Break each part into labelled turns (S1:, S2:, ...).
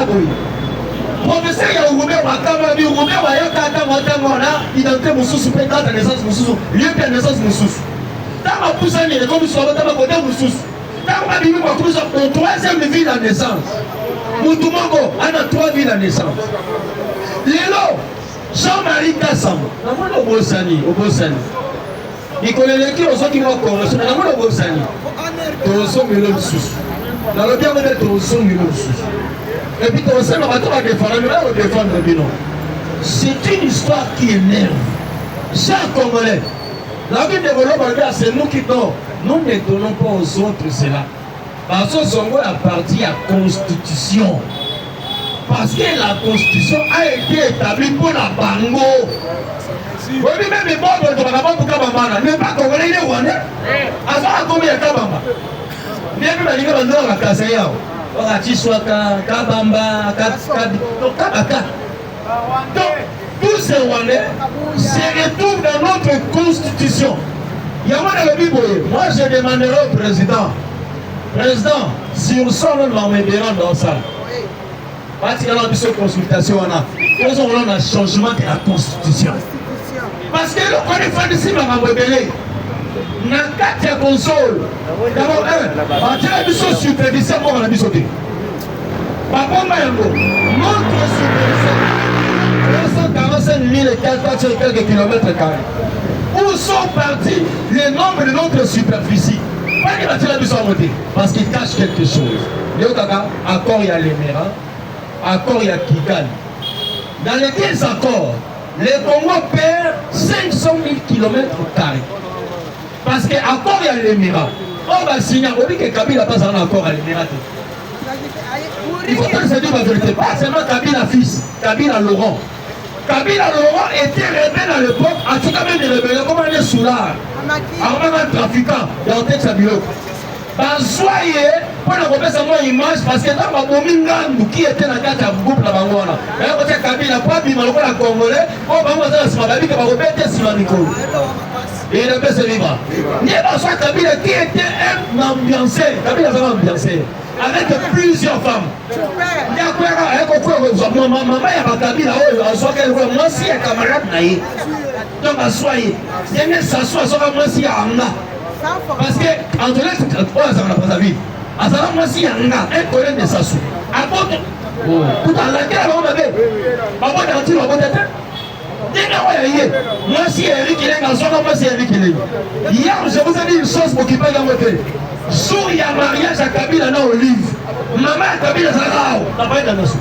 S1: boy. Professeur ya Oumé Wakama bi Oumé Wayaka Watangona, identité Moussous, date de naissance Moussous, lieu de naissance Moussous. Dans ma poussanie, les commissions dans ma côté Moussous. Dans ma vie, mon troisième vie la naissance. Moutumango, on a 3 vies la naissance. Lélo, Jean-Marie Kassam, on a au Bossani. Il connaît les qui ont qui m'ont connu, on a au Bossani. Tozo Milo Sous. Dans le bien de Tozo Milo Sous. Et puis Tozo va défendre Bino. C'est une histoire qui énerve. Chers Congolais, la vie développe, c'est nous qui donnons. Nous ne donnons pas aux autres cela. Parce que Zongo appartient à la Constitution. Parce que la Constitution a été établie pour la Bango. Oui, même les bords de la Bango Kabamba, n'est pas Congolais, il est Rwandais. À ça, combien de Kabamba? Bien que la Ligue de la Kasaya, Oratiswaka, Kabamba, Kabaka. Donc, tous ces Rwandais se retrouvent dans notre Constitution. Yamana le Bible, moi je demanderai au président, si on sort de l'emmèdera dans ça, parce qu'il y a une consultation, on a un changement de la Constitution. Parce que le code de ici m'a rebellé. Dans 4 consoles, d'abord un, on a une supervision pour la bisoté. Par contre, notre supervision, 345 400 quelques kilomètres carrés. Où sont partis les nombres de notre superficie? Pas qu'il va tirer la mission à monter, parce qu'il cache quelque chose. Accord il y a l'Émirat, accord il y a Kigali. Dans les 15 accords, les Congo perd 500 000 km². Parce qu'accord il y a l'Émirat. On va signer, on dit que Kabila n'a pas un accord à l'Émirat. Il faut que se dire la vérité. Pas seulement Kabila fils, Kabila Laurent. Kabila Laurent était rebelle à l'époque, en tout cas même des rebelles, comme on est sous l'art. Alors même un trafiquant, dans le texte à Bilo. Soyez, pour ne pas savoir l'image, parce que dans ma Bomingandu, qui était dans le cadre du groupe la Bangoana, et là, quand Kabila pas dit, mais le Congolais, on va voir ça, c'est ma baby qui va répéter sur la Nico. Et il ne peut se vivre. Il y a pas Kabila qui était un ambiancé, Kabila va ambiancé. Avec plusieurs femmes. Il y a quoi maman, il y a Kabila, moi aussi, il y a camarade naïe. Donc, soyez. Il y a s'asseoir, moi aussi, il y a Anga. Parce que, entre les trucs, ça n'a pas vie. Alors, moi aussi, il y a Anga, un collègue de s'asseoir. À côté, tout à l'heure, on avait. Papa, tu vas voter. Moi aussi, Eric, il est dans son nom, moi aussi, Eric, il est. Hier, je vous ai dit une chose pour qu'il paye dans votre. Jour il y a mariage à Kabila dans Olive. Maman à Kabila Zarao. T'as pas été dans le sou.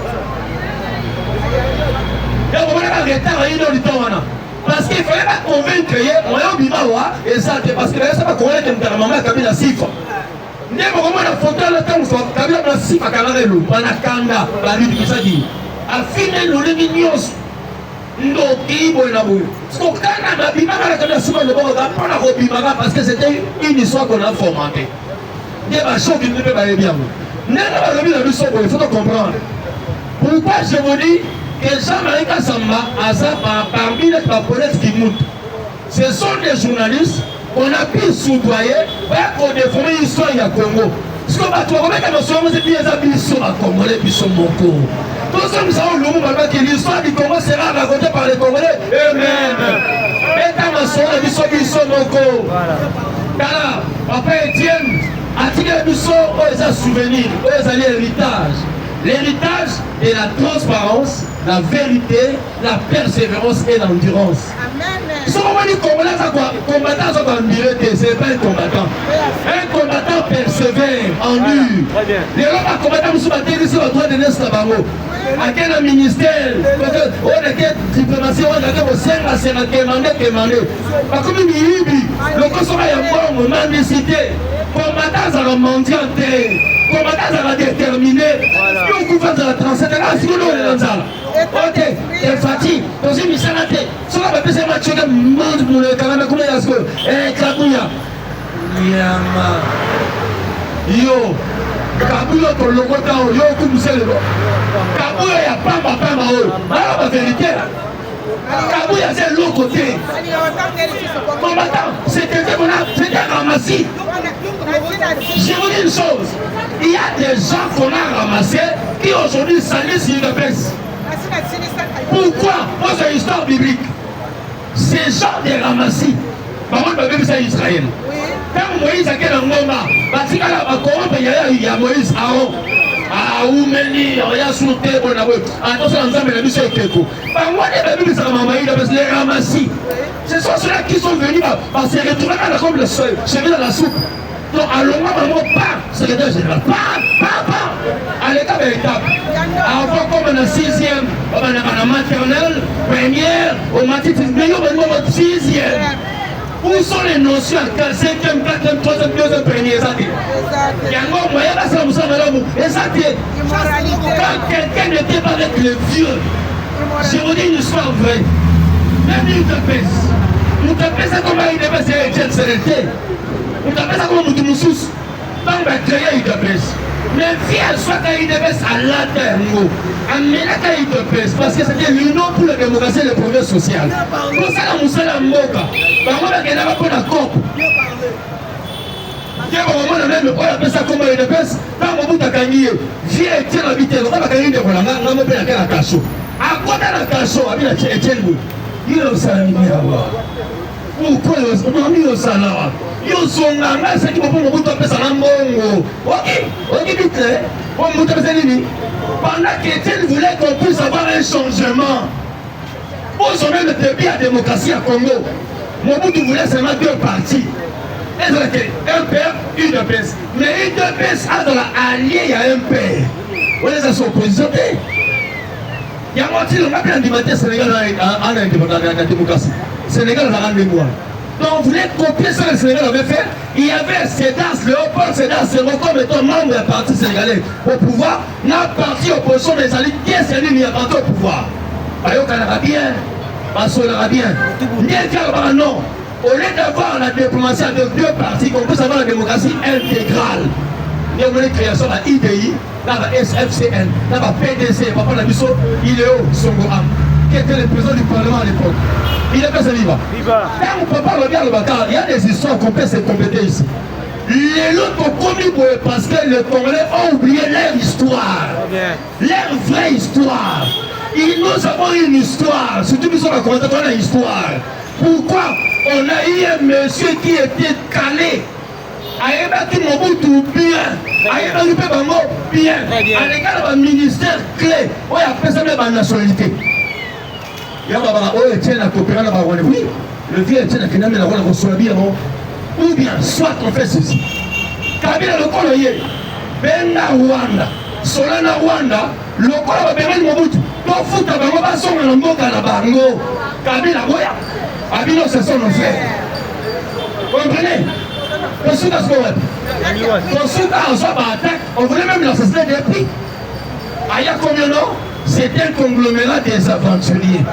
S1: Et on va pas arrêter dans le temps. Parce qu'il fallait pas convaincre, on a oublié et ça, parce que là, ça va convaincre que maman à Kabila Sifa. N'est pas comment la photo là, quand Kabila a Sifa Kamarelo, Panakanda, la rue qui s'est dit. A fini le Lémignos. Parce que c'était une histoire qu'on a formatée. Il y a des choses qui ne peuvent pas aller bien. Il faut comprendre. Pourquoi je vous dis que Jean-Marie Kassamba a ça parmi les papolettes qui montent? Ce sont des journalistes qu'on a pu soudoyer pour défendre l'histoire du Congo. Parce que l'histoire du Congo sera racontée par les Congolais eux-mêmes. Papa Etienne a tiré du sort aux souvenirs, aux héritage. L'héritage est la transparence, la vérité, la persévérance et l'endurance. Ce moment du Congolais, combattant, c'est pas un combattant. Un combattant persévère, endure. Les hommes à combattant, nous sommes droit de l'Est Bango. À quel ministère, on a quelle diplomatie, on a quel sein à se demander. Parce que le Kosovo est un bon moment de cité. Combattant à la mondialité. Combattant à la déterminée. Nous pouvons la transcender. Si vous voulez dans ça. Ok, t'es fatigué. Dans une mission à terre. Sur la papier, c'est match de monde pour le Canada. Comment est-ce que. Eh, Kabouya. Yama. Yo. Kabouya, ton logo, yo, comme c'est le logo. Kabouya, il n'y a pas ma alors, la vérité, là. Kabouya, c'est l'autre côté. Combattant, c'était ramassis. Je vous dis une chose, il y a des gens qu'on a ramassés qui aujourd'hui salissent l'UDPS. Pourquoi? Pour cette histoire biblique. Ces gens des ramassis, maman de Bible c'est Israël. Quand Moïse a quel ngoma, batika la bakorompe il y a Moïse Aaron. Ah oumeni, ya sur table na wewe. Attention nzambe na biso ekeko. Ba ngone ba Bible ça maman il a les ramassis. Ce sont ceux-là qui sont venus se retrouver dans la comme le seuil, se dans la soupe. Donc allons maman pas, secrétaire général. Pas. À l'étape étape. Avant comme on a 6e, on a maternelle, première, au matin, mais on 6e. Où sont les notions à 5e, 4e, 3e, 2e, premier? Il y a un moyen de ça, vous savez, quand quelqu'un n'était pas avec le vieux, je vous dis une histoire vraie. Même une UDPS. Nous tapons ça comme une UDPS et Etienne Sérété. Nous tapons ça comme un Moussous. Donc, on va créer une UDPS. Mais viens soit à UDPS à l'intérieur. Amenez à UDPS parce que c'était l'union pour la démocratie et le progrès social. Pour ça, la Moussa la Moka. Par contre, il n'y a pas de corps. Il y a un moment même, on appelle ça comme une UDPS. Dans mon bout à Kanye, viens Etienne habiter. On va gagner des problèmes. On va faire la cachot. À quoi dans la cachot? À Etienne Bou. Il y a un salaire. Pourquoi il y a un salaire? Il y a un salaire. C'est qui va pour mon bout à faire ça. Ok, vite. Mon bout à faire ça. Pendant qu'Étienne voulait qu'on puisse avoir un changement. Pour son même début à la démocratie à Congo, mon bout voulait seulement 2 partis. Un père, UDPS. Mais UDPS a dans la allié à un père. On les a s'opposés. Il y a moitié de l'animateur Sénégal en la démocratie. Sénégal a rendu moi. Donc on voulait copier ce que le Sénégal avait fait. Il y avait Sédas, Léopold Sédas, c'est comme étant membre du parti sénégalais au pouvoir. La partie opposition des alliés, qui est celui qui a parti au pouvoir? Bayo Kanara bien, Basolara bien. Non. Au lieu d'avoir la diplomatie avec 2 partis, qu'on puisse avoir la démocratie intégrale. Il y a une création de la IDI, la SFCN, la PDC, Papa Nabiso, Iléo Songoam, qui était le président du Parlement à l'époque. Il est pas ce vivant. Quand on peut pas regarder le Bakar, il y a des histoires qu'on peut se compléter ici. Les autres ont commis parce que les Congolais ont oublié leur histoire. Leur vraie histoire. Et nous avons une histoire. Surtout que nous sommes commentateurs de l'histoire. Pourquoi on a eu un monsieur qui était calé? Aïe, Mobutu bien, aïe, Bango bien, à l'égard d'un ministère clé, on a fait ça même en nationalité. Il y a un Etienne à coopérer là-bas, oui, le vieux Etienne a fait la ou bien, soit on fait ceci. Kabila le coloyer, Benga Rwanda, Solana Rwanda, le colo va bérer Mobutu, pour foutre à Bango, va son en Mboka na Bango, Kabila Boya, Abino c'est son frère. Vous comprenez? On voulait même l'assassiner depuis. Aya Komiono, c'était un conglomérat des aventuriers.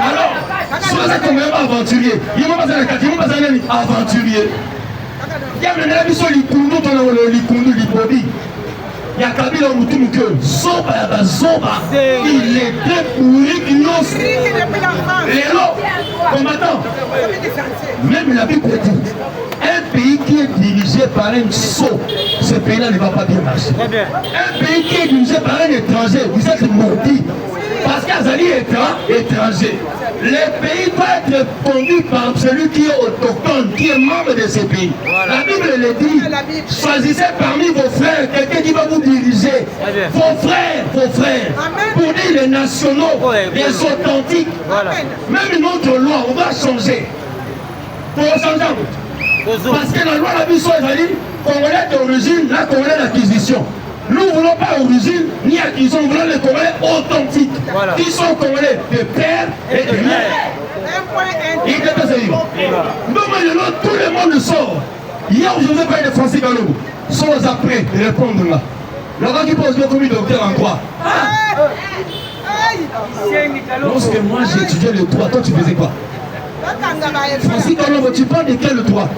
S1: Alors, sur ce conglomérat aventurier, il n'y a pas besoin aventurier. Il y a maintenant la mission Likundu, il y a Kabila Moutoumouke, Zoba, il était pourri, il les lots, combattants. Même la Bible dit, un pays qui est dirigé par un sot, ce pays-là ne va pas bien marcher. Un pays qui est dirigé par un étranger, vous êtes maudit. Parce qu'Azali est étranger. Le pays doit être conduit par celui qui est autochtone, qui est membre de ce pays. La Bible le dit. Choisissez parmi vos frères quelqu'un qui va vous diriger. Vos frères. Pour dire les nationaux, les authentiques. Même notre loi, on va changer. Pour changer. Parce que la loi la vie soit Congolais d'origine, la Congolais d'acquisition. Nous ne voulons pas origine ni acquisition, nous voulons les Congolais authentiques, qui sont Congolais de père et de mère. Il est pas vivant. Donc tout le monde sort. Hier, je vous ai parlé de Francis Gallo. Sont après de répondre là. Laurent qui pose le commis docteur en droit. Lorsque moi j'étudiais le droit, toi tu faisais quoi? Francis Gallo, tu parles de quel droit?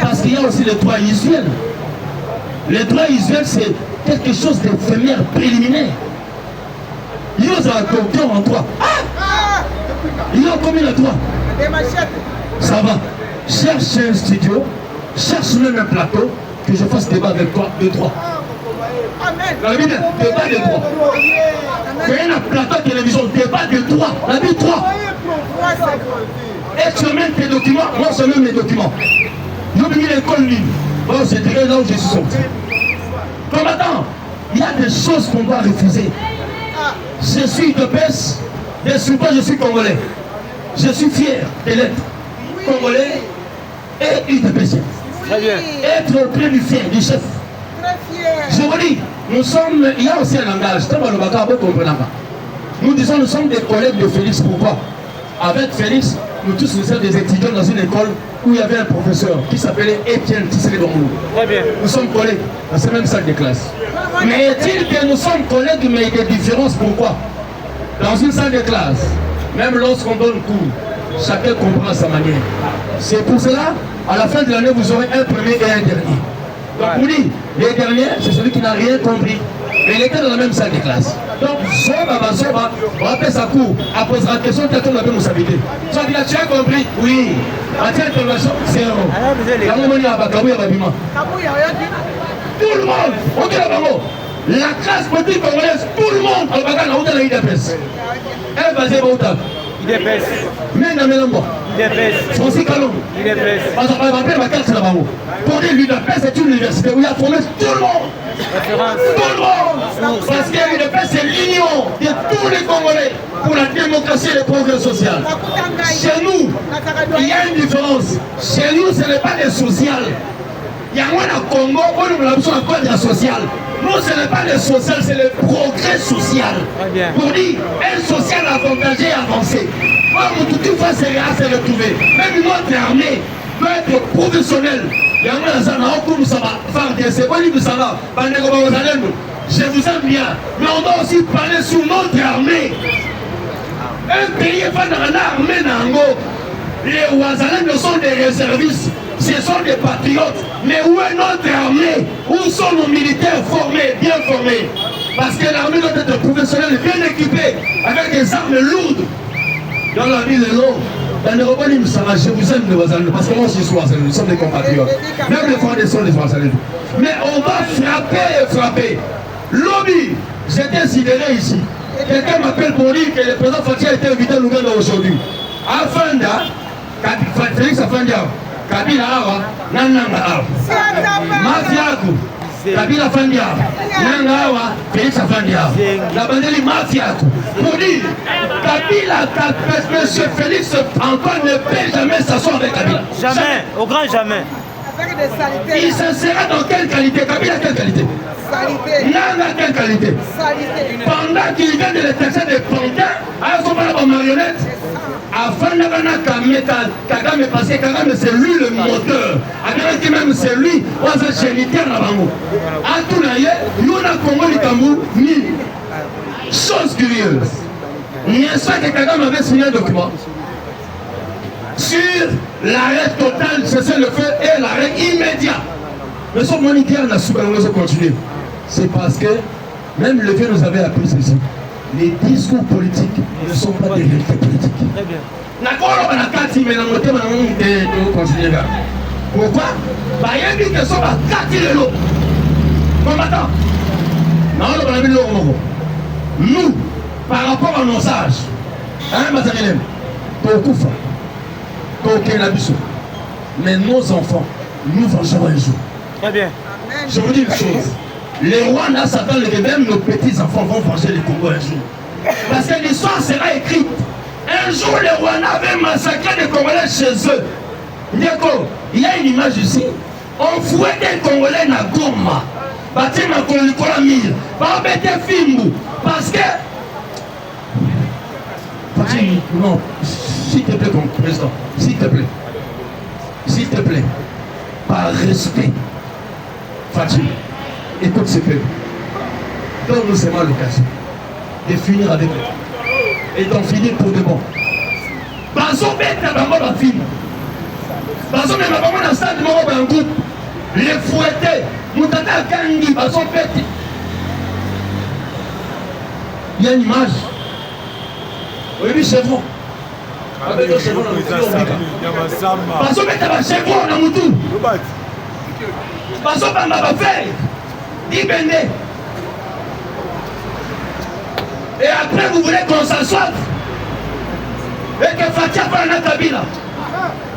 S1: Parce qu'il y a aussi le droit usuel. Le droit usuel, c'est quelque chose d'éphémère, préliminaire. Il y a un docteur en droit. Il y a combien de droit? Ça va. Cherche un studio, cherche même un plateau, que je fasse débat avec toi, de droit. La Bible, débat de droit. Fais un plateau de télévision, débat de droit. La Bible 3. Et tu mets tes documents, moi je mets mes documents. J'ai mis l'école libre. Bon, c'est très là où je suis sorti. Combattant, il y a des choses qu'on doit refuser. Je suis de pèse, de surtout je suis congolais. Je suis fier de l'être congolais et UDPC.
S2: Très bien.
S1: Être auprès du fier, du chef.
S3: Très fier.
S1: Je vous dis, nous sommes, il y a aussi un langage, nous disons nous sommes des collègues de Félix. Pourquoi? Avec Félix, nous tous nous sommes des étudiants dans une école où il y avait un professeur qui s'appelait Étienne Tissé Domou.
S2: Très bien.
S1: Nous sommes collègues dans cette même salle de classe. Mais est-il que nous sommes collègues, mais il y a des différences? Pourquoi? Dans une salle de classe, même lorsqu'on donne cours, chacun comprend à sa manière. C'est pour cela, à la fin de l'année, vous aurez un premier et un dernier. Donc vous dites, le dernier, c'est celui qui n'a rien compris. Mais il était dans la même salle de classe. Donc, Zoba, on appelle sa cours. Elle posera la question, tu as ton responsabilité. Tu as dit, tu as compris? Oui. Matière d'interrogation, zéro. Tout le monde, on dit là-bas, la classe politique congolaise, tout le monde, on va dans l'IDPS. Elle va dire,
S2: IDPS.
S1: mais non, mais non,
S2: IDPS.
S1: Francis Kalon.
S2: IDPS.
S1: Parce qu'on va appeler ma carte là-bas. Pour dire l'UDPS, c'est une université où il y a formé tout le monde.
S2: Référence.
S1: Tout le monde. Parce que l'UDPS, c'est l'union de tous les Congolais pour la démocratie et le progrès social. Chez nous, il y a une différence. Chez nous, ce n'est pas le social. Il y a un Congo, on a besoin de la social. Non, ce n'est pas le social, c'est le progrès social. Pour dire, un social avantagé et avancé. Comme toute fois, c'est à se retrouver. Même notre armée doit être professionnelle. Il y a un je vous aime bien, mais on doit aussi parler sur notre armée. Un pays est pas dans l'armée. Les Ouazalènes sont des réservistes. Ce sont des patriotes. Mais où est notre armée? Où sont nos militaires formés, bien formés? Parce que l'armée doit être professionnelle, bien équipée, avec des armes lourdes. Dans la ville de l'eau, dans les repas, je vous aime les Ouazalènes, parce que moi aussi je suis Ouazalène, nous sommes des compatriotes. Même les Français sont des Ouazalènes. Mais on va frapper et frapper. Lobby, j'étais sidéré ici. Quelqu'un m'appelle pour dire que le président Fatih a été invité à Luganda aujourd'hui. Afanda, Félix Afanda. Kabila awa, nananga awa. Mafia ako, Kabila afandi awa, nanga awa, Félix afandi awa. La bandeli mafia ako. Pour dire, Kabila, monsieur Félix Antoine ne peut jamais s'asseoir avec Kabila.
S2: Jamais, au grand jamais.
S1: Il se sera dans quelle qualité? Kabila quelle qualité? Nanga quelle qualité? Pendant qu'il vient de le taxer de pantin, à son parle en marionnette. Avant Kagame, parce que Kagame c'est lui le moteur. Avec même c'est lui, on a géniteur là-bas. À tout l'ailleurs, nous on a Congo du Cameroun, ni. Chose curieuse. N'est-ce pas que Kagame avait signé un document sur l'arrêt total, cesser le feu et l'arrêt immédiat. Mais son monitaire n'a pas continué. C'est parce que même le vieux nous avait appris ceci. Les discours politiques ne sont pas des vérités politiques.
S2: Très bien.
S1: Pourquoi? Combattant. Nous, par rapport à nos âges, mais nos enfants, nous vengerons un jour.
S2: Très bien.
S1: Je vous dis une chose. Les Rwandais s'attendent que même nos petits-enfants vont venger les Congo un jour. Parce que l'histoire sera écrite. Un jour, les Rwandais avaient massacré des Congolais chez eux. Il y a une image ici. On fouette des Congolais na Goma. Bâtiment Kolikola Mille. Fimbu. Parce que... Non, s'il te plaît, comme président. S'il te plaît. S'il te plaît. Par respect. Fatima. Écoute ce peuple. Donne-nous seulement l'occasion de finir avec eux. Et d'en finir pour de bon. Bazo bête à la film. Bazo même à la stade de Moro dans un groupe. Les fouettés. Moutata Kangi, Bazo bête. Il y a une image. Oui, chevron. Bazo bête à la chevron dans Moutou. bazobanga bafere Ibende. Et après vous voulez qu'on s'assoie et que Fatia parle à Kabila.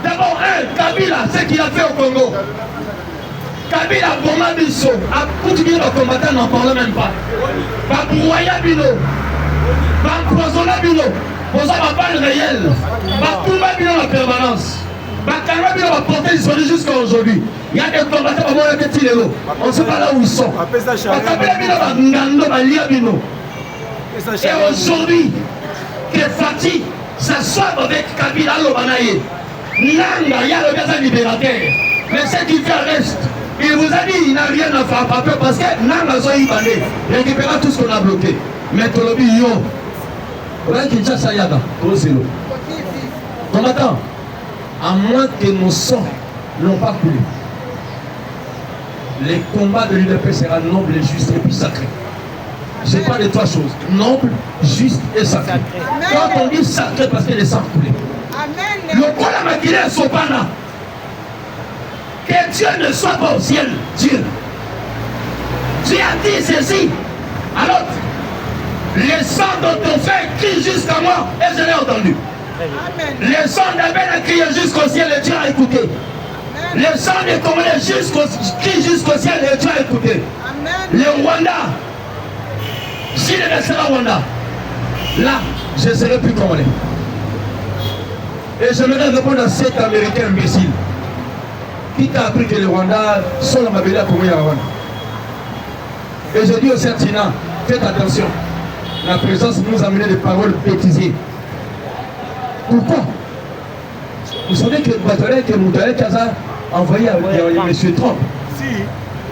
S1: D'abord, Kabila, ce qu'il a fait au Congo. Kabila Boma Bisso a continué le combattant, n'en parle même pas. Babouaya Bino, Bampoisona Bino, pour ça, ma balle réelle. Bakouma Bino la permanence. Bakanga Bino va porter l'histoire jusqu'à aujourd'hui. Il y a des combattants qui sont on ne sait pas là où ils sont. Bakabila Bino va Ngando, Balia Bino. Et aujourd'hui, que Fati s'assoie avec Kabila Lobanaye. Nanga, il y a le gaz libérateur. Mais ce qui fait reste. Il vous a dit il n'a rien à faire parce que Nanga Zoï Bané récupérera tout ce qu'on a bloqué. Mais Tolobi Yo, voilà qu'il y a Sayada, Toselo. Combattant, à moins que nos sangs n'ont pas coulé, les combats de l'UDP seront nobles, justes et puis sacrés. Je parle de trois choses, noble, juste et sacré. Quand on dit sacré, parce que les sangs coulés. Le quoi la maquillée est sopana. Que Dieu ne soit pas au ciel, Dieu. Dieu a dit ceci. Alors, les sangs dont on fait crient jusqu'à moi, et je l'ai entendu. Les sangs d'Abel a crié jusqu'au ciel, et Dieu a écouté. Les sangs des Congolais crient jusqu'au ciel, et Dieu a écouté. Le Rwanda, s'il restera Rwanda, là, je ne serai plus Congolais. Et je me répondre à cet Américain imbécile. Qui t'a appris que le Rwanda sont la Mabéla pour moi à Rwanda. Et je dis au Sertina, faites attention. La présence nous a amené des paroles bêtisées. Pourquoi? Vous savez que Batalé, que Moudalé Kaza a envoyé à M. Trump.
S3: Si,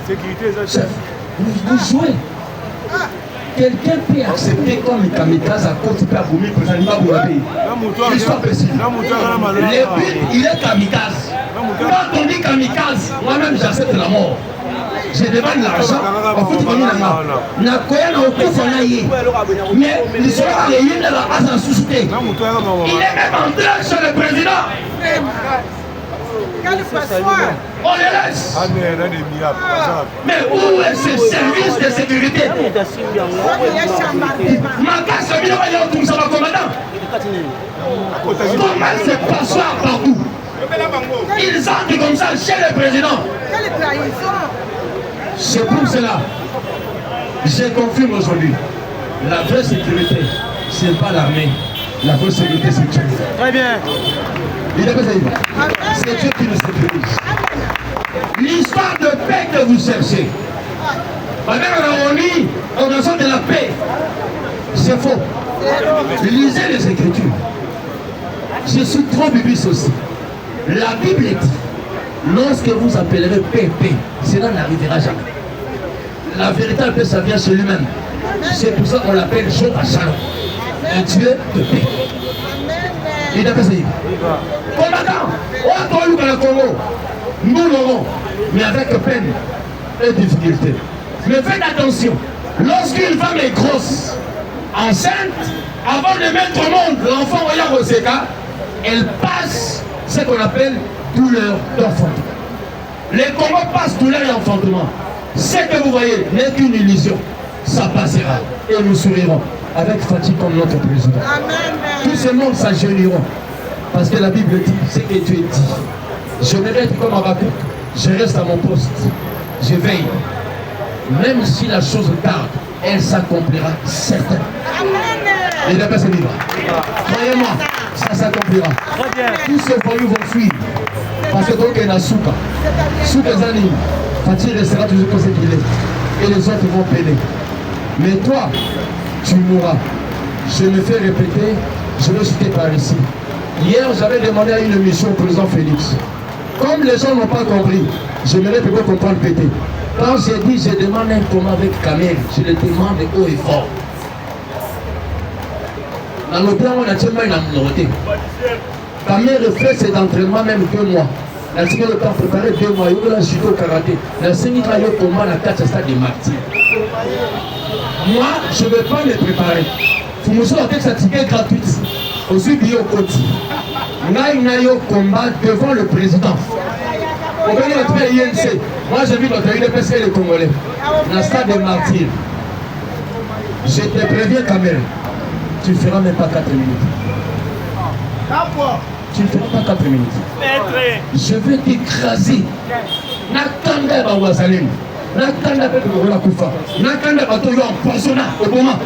S3: sécurité,
S1: chef, vous jouez. Quelqu'un peut accepter comme kamikaze à côté de Boumi, président Boumabé. L'histoire précise. Le but, il est kamikaze. Quand on dit kamikaze, moi-même j'accepte la mort. Je demande l'argent, mais l'histoire est une de la société. Il est même entré chez le président. On les laisse. Mais où est ce service de sécurité? Comment se passoire partout? Ils entrent comme ça chez le président. C'est pour cela, je confirme aujourd'hui, la vraie sécurité, ce n'est pas l'armée. La vraie sécurité, c'est Dieu.
S2: Très bien.
S1: C'est Dieu qui nous sécurise. L'histoire de paix que vous cherchez, madame Raoni, organisation de la paix, c'est faux. Lisez les Écritures. Je suis trop biblique aussi. La Bible dit, lorsque vous appellerez paix, paix, cela n'arrivera jamais. La véritable paix, ça vient chez lui-même. C'est pour ça qu'on l'appelle Jéhovah Shalom. Un Dieu de paix. Il a fait ça. Combattant, on a eu dans le Congo. Nous l'aurons, mais avec peine et difficulté. Mais faites attention, lorsqu'une femme est grosse, enceinte, avant de mettre au monde l'enfant voyant au Zeka, elle passe ce qu'on appelle douleur d'enfantement. Les Congos passent douleur et enfantement. Ce que vous voyez n'est qu'une illusion. Ça passera et nous sourirons avec Fati comme notre président. Amen. Tous ces mondes s'agenouilleront parce que la Bible dit ce que Dieu dit. Je ne reste comme Habakkuk, je reste à mon poste, je veille. Même si la chose tarde, elle s'accomplira certainement. Et d'après ce livre, croyez-moi, ça s'accomplira. Tous ces voyous vont fuir. Parce que donc il y a Souka. Souka Zani, Fatih restera toujours comme ce qu'il est. Et les autres vont peiner. Mais toi, tu mourras. Je me fais répéter, je vais citer par ici. Hier, j'avais demandé à une mission au président Félix. Comme les gens n'ont pas compris, j'aimerais peut-être comprendre péter. Quand j'ai dit, je demande un combat avec Kamel, je le demande haut et fort. Dans le plan, on a tellement une minorité. Kamel fait ses entraînements même 2 mois. La seconde le temps préparé 2 mois, il y a judo karaté. La seconde il y a combat dans 4 stades de martyrs. Moi, je ne vais pas me préparer. Il faut me dire que cette ticket gratuite. Aussi bien au côté. Nous avons un combat devant le président. On va dire à INC. Moi, j'ai vu notre UDPS et les Congolais. Dans le stade des martyrs. Je te préviens quand même. Tu ne feras même pas 4 minutes. Tu ne feras pas 4 minutes. Je vais t'écraser. Nakanda Bawazalem. Nakanda Bawazalem Koufa. Nakanda Batoyo empoisonna au moment.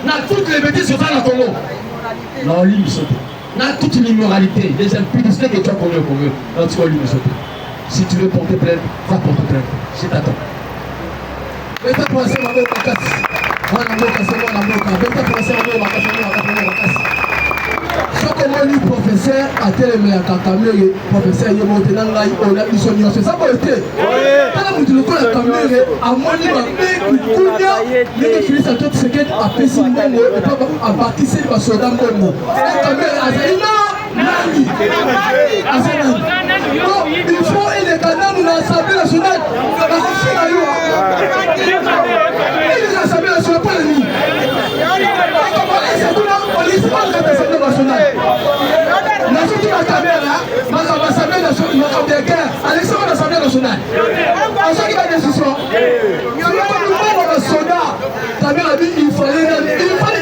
S1: Na toutes les bêtises sur le Congo. Non, lui, il saute. Na toute l'immoralité, les impudités que tu as commis au Congo. Non, tu vas lui sauter. Si tu veux porter plainte, va porter plainte. Je t'attends. Beta penser ma boca casse. Moi na boca c'est moi na boca. Beta penser ma boca casse. Ce comment lui professeur a tellement à Kakamere, professeur il est monté dans la on a mission nyonso. Ça va été. Tala mutu lokola Kakamere amoni ba pe kunya. Les Félix Antoine Tshisekedi a pesi mbongo et pas a bâtissé ba soda mbongo. Kakamere azaina nani. Azana. Il faut les canards de l'Assemblée nationale. L'Assemblée nationale, pas les nuits. L'Assemblée nationale. La caméra, l'Assemblée nationale, l'Assemblée nationale. En ce qui va décision, il fallait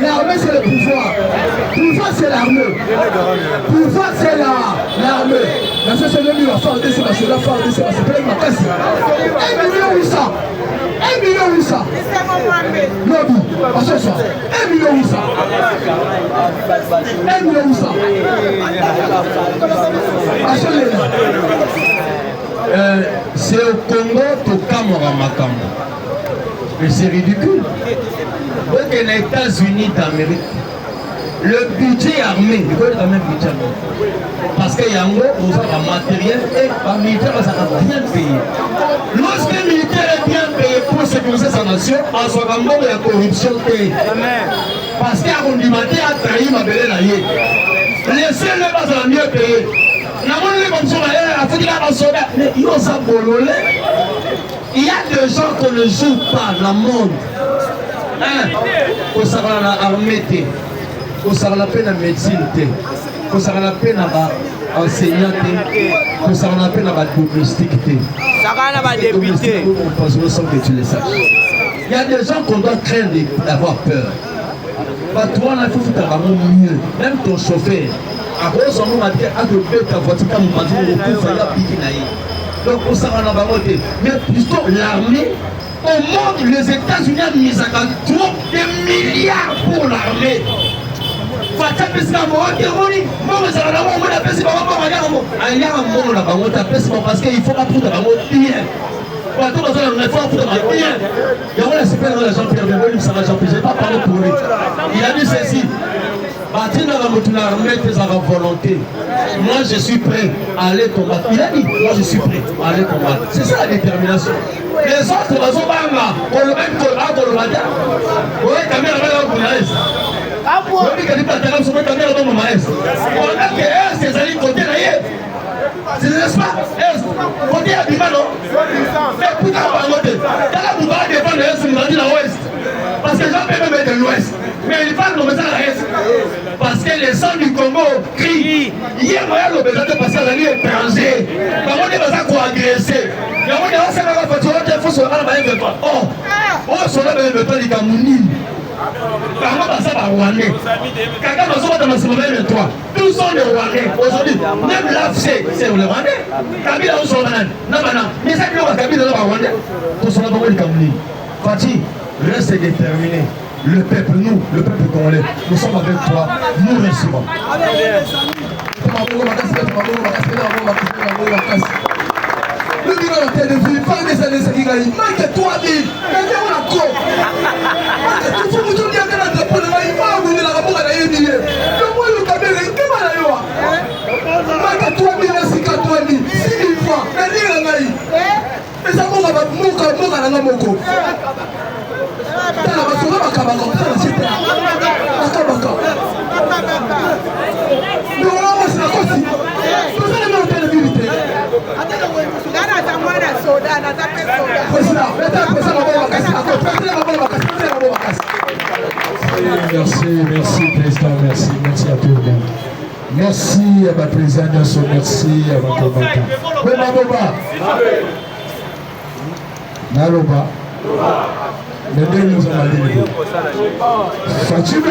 S1: l'armée c'est le pouvoir. Pouvoir c'est l'armée. Pouvoir c'est l'armée. La société de la force de ces machines, la force de ces machines, c'est ma casse. 1,8 million. 1,8 million. Non, à ce soir. 1,8 million. 1,8 million. À ce c'est au Congo, au Cameroun, Makambo. Mais c'est ridicule. Donc, les États-Unis d'Amérique, le budget armé, il faut quand même budget armé. Parce qu'il y a un matériel et le militaire va bien payé. Lorsque le militaire est bien payé pour sécuriser sa nation, en ce moment, il y a corruption. Parce qu'il y a un militaire qui a trahi ma belle naïe. Laissez-le pas mieux payé. Il y a des gens qu'on ne joue pas dans le monde. Pour ça, on a l'armée, pour ça, on a peine à médecine, pour ça, on a peine à enseignant, pour ça, on a peine à domestique. Ça va à député. Il y a des gens qu'on doit craindre d'avoir peur. Toi, il faut faire mieux. Même ton chauffeur. Donc, on s'en rend à mais plutôt l'armée, au monde, les États-Unis ont mis à trop de milliards pour l'armée. Parce qu'il faut pas prendre bien. Il a dit ceci. Volonté. Moi je suis prêt à aller combattre. Il a dit, moi je suis prêt à aller combattre. C'est ça la détermination. Les autres, on le même c'est n'est-ce pas? Côté à Bimano, mais pourquoi pas noter? Quand vous parlez de l'Est, vous avez dit l'Ouest. Parce que les gens peuvent mettre de l'Ouest. Mais ils parlent de l'Est. Parce que les gens du Congo crient. Hier, moi, le besoin de passer à la nuit étranger. Comment on va co-agresser? Il y a un seul qui faut se rendre à la main. Oh, on se rend à la main de Camouni. Tous sont des Rwandais. Aujourd'hui, même l'AFC, c'est le Rwandais. Kabila ou son non, mais ça, Kabila est Rwandais. Pour son abonnement du Cameroun. Fatih, reste déterminé. Le peuple, nous, le peuple congolais, nous sommes avec toi. Nous recevons. Le bureau de la télévision, pas des années, c'est qu'il a dit, manque 3 000, mais on a quoi? Tu faut que tu dises que la drapeau de la IFA, vous n'avez pas à la millier. Le moins le caméra, comment la yoa? Manque 3 000, c'est 4 000, 6 000 francs, mais n'y a pas. Mais ça m'a mouka à la moko. T'as la basura, ma cabane, t'as la cité. Mais on a moi, c'est la cause. Vous allez me faire la vérité.
S4: Merci, président, merci à tout le monde. Merci à ma présidente, merci à ma combattante. Naloba. Le deux nous avons dit. Fatime.